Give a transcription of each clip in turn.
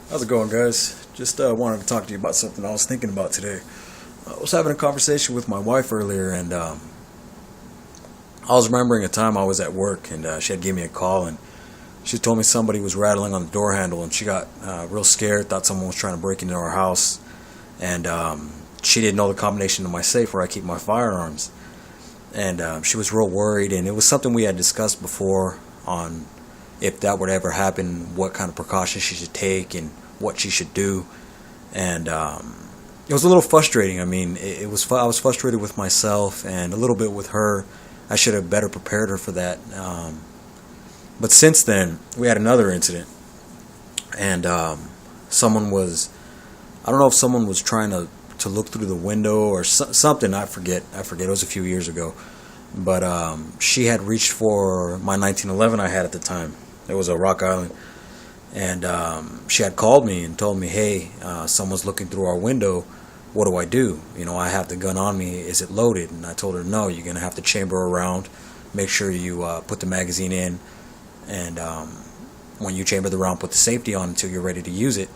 How's it going, guys? Just wanted to talk to you about something I was thinking about today. I was having a conversation with my wife earlier, and I was remembering a time I was at work, and she had given me a call, and she told me somebody was rattling on the door handle, and she got real scared, thought someone was trying to break into our house, and she didn't know the combination to my safe where I keep my firearms, and she was real worried, and it was something we had discussed before on if that would ever happen, what kind of precautions she should take and what she should do. And it was a little frustrating. I mean, I was frustrated with myself and a little bit with her. I should have better prepared her for that. But since then, we had another incident, and someone was, I don't know if someone was trying to look through the window or something. I forget. It was a few years ago. But she had reached for my 1911 I had at the time. It was a Rock Island. And she had called me and told me, hey, someone's looking through our window. What do I do? I have the gun on me. Is it loaded? And I told her, no, you're going to have to chamber around. Make sure you put the magazine in. And when you chamber the round, put the safety on until you're ready to use it.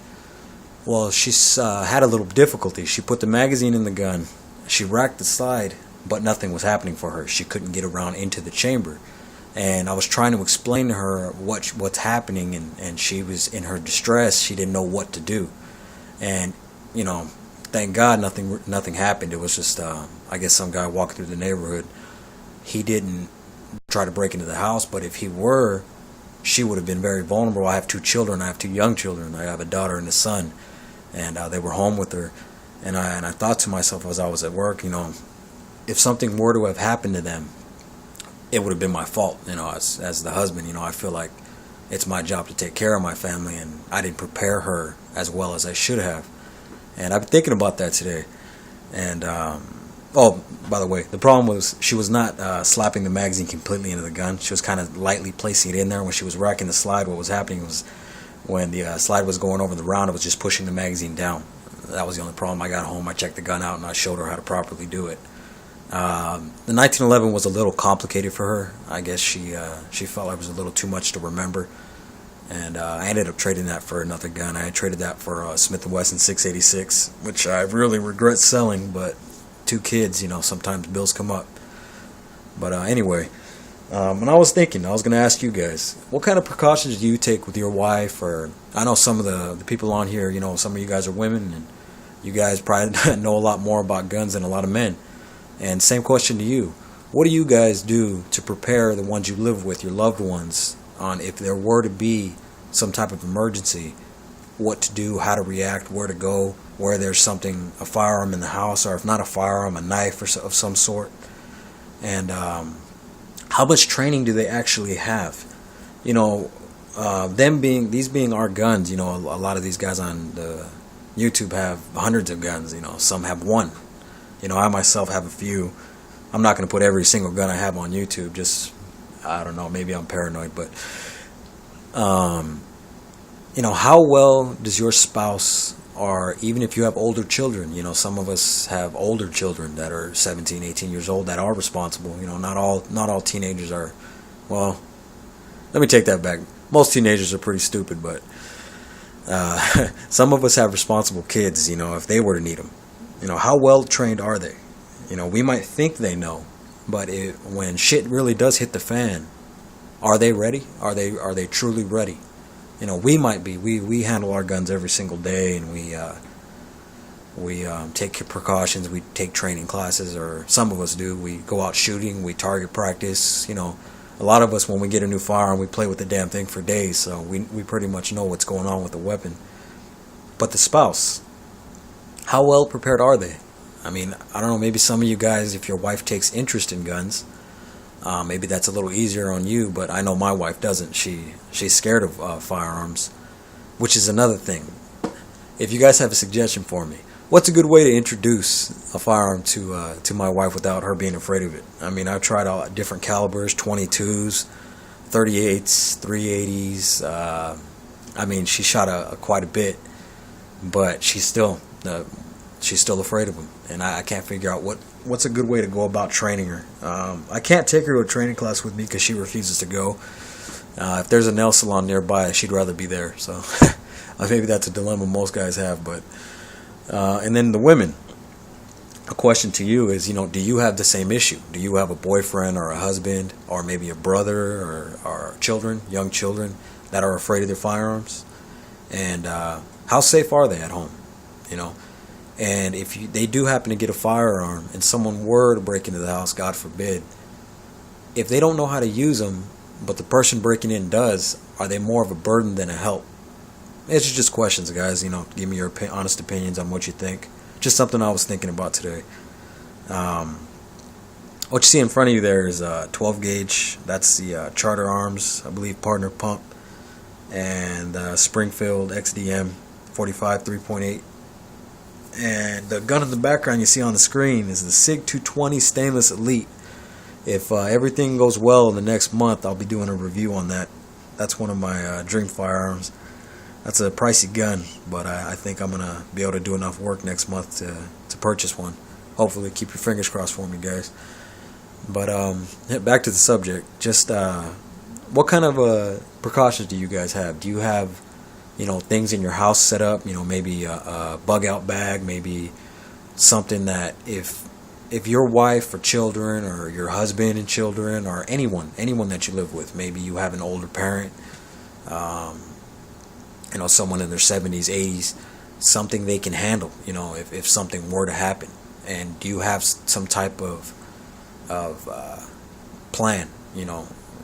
Well, she's had a little difficulty. She put the magazine in the gun. She racked the slide, but nothing was happening for her. She couldn't get around into the chamber. And I was trying to explain to her what's happening, and she was in her distress. She didn't know what to do. And, thank God nothing happened. It was just, I guess some guy walked through the neighborhood. He didn't try to break into the house, but if he were, she would have been very vulnerable. I have two children. I have two young children. I have a daughter and a son. And they were home with her. And I thought to myself as I was at work, if something were to have happened to them, it would have been my fault, as the husband. I feel like it's my job to take care of my family, and I didn't prepare her as well as I should have. And I've been thinking about that today. And, oh, by the way, the problem was she was not slapping the magazine completely into the gun. She was kind of lightly placing it in there. When she was racking the slide, what was happening was when the slide was going over the round, it was just pushing the magazine down. That was the only problem. I got home, I checked the gun out, and I showed her how to properly do it. The 1911 was a little complicated for her. I guess she felt like it was a little too much to remember, and I ended up trading that for another gun. I traded that for a Smith & Wesson 686, which I really regret selling, but two kids, sometimes bills come up. But anyway, and I was thinking, I was going to ask you guys, what kind of precautions do you take with your wife? Or I know some of the people on here, some of you guys are women, and you guys probably know a lot more about guns than a lot of men. And same question to you. What do you guys do to prepare the ones you live with, your loved ones, on if there were to be some type of emergency, what to do, how to react, where to go, where there's a firearm in the house, or if not a firearm, a knife of some sort? And how much training do they actually have? These being our guns, a lot of these guys on the YouTube have hundreds of guns, some have one. I myself have a few. I'm not going to put every single gun I have on YouTube. Just, I don't know, maybe I'm paranoid. But, how well does your spouse, or even if you have older children, some of us have older children that are 17, 18 years old that are responsible. Not all teenagers are, well, let me take that back. Most teenagers are pretty stupid, but some of us have responsible kids, if they were to need them. How well trained are they? We might think they know, but when shit really does hit the fan, are they ready? Are they truly ready? We might be. We handle our guns every single day, and we take precautions. We take training classes, or some of us do. We go out shooting. We target practice. A lot of us, when we get a new firearm, we play with the damn thing for days, so we pretty much know what's going on with the weapon. But the spouse, how well prepared are they? I mean, I don't know, maybe some of you guys, if your wife takes interest in guns, maybe that's a little easier on you, but I know my wife doesn't. She's scared of firearms, which is another thing. If you guys have a suggestion for me, what's a good way to introduce a firearm to my wife without her being afraid of it? I mean, I've tried all different calibers, 22s, 38s, 380s. I mean, she shot quite a bit, but she's still afraid of them, and I can't figure out what's a good way to go about training her. I can't take her to a training class with me because she refuses to go. If there's a nail salon nearby, she'd rather be there. So Maybe that's a dilemma most guys have, but and then the women. A question to you is, do you have the same issue? Do you have a boyfriend or a husband or maybe a brother or children, young children that are afraid of their firearms? And how safe are they at home? And if they do happen to get a firearm and someone were to break into the house, God forbid, if they don't know how to use them, but the person breaking in does, are they more of a burden than a help? It's just questions, guys. Give me your honest opinions on what you think. Just something I was thinking about today. What you see in front of you there is a 12 gauge. That's the Charter Arms, I believe, partner pump, and Springfield XDM 45 3.8. And the gun in the background you see on the screen is the SIG 220 Stainless Elite. If everything goes well in the next month, I'll be doing a review on that. That's one of my dream firearms. That's a pricey gun, but I think I'm going to be able to do enough work next month to purchase one. Hopefully, keep your fingers crossed for me, guys. But back to the subject. Just what kind of precautions do you guys have? Do you have, things in your house set up? Maybe a bug-out bag, maybe something that if your wife or children or your husband and children or anyone that you live with, maybe you have an older parent, someone in their 70s, 80s, something they can handle, if something were to happen. And do you have some type of plan?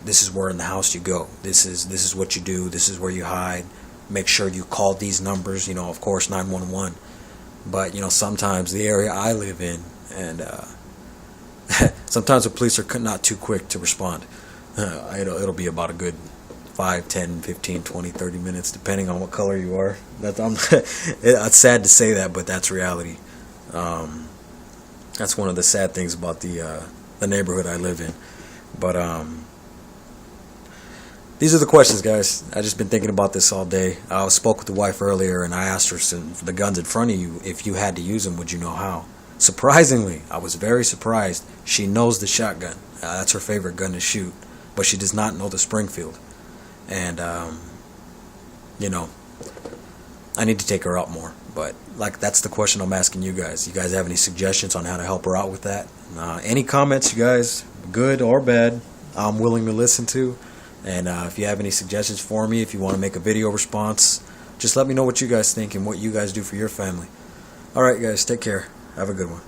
This is where in the house you go. This is what you do. This is where you hide. Make sure you call these numbers, of course, 911. But, sometimes the area I live in, and sometimes the police are not too quick to respond. It'll be about a good 5, 10, 15, 20, 30 minutes, depending on what color you are. It's sad to say that, but that's reality. That's one of the sad things about the neighborhood I live in. But these are the questions, guys. I've just been thinking about this all day. I spoke with the wife earlier, and I asked her, for the guns in front of you, if you had to use them, would you know how? Surprisingly, I was very surprised. She knows the shotgun. That's her favorite gun to shoot, but she does not know the Springfield. And, I need to take her out more. But, that's the question I'm asking you guys. You guys have any suggestions on how to help her out with that? Any comments, you guys, good or bad, I'm willing to listen to. And if you have any suggestions for me, if you want to make a video response, just let me know what you guys think and what you guys do for your family. Alright, guys, take care. Have a good one.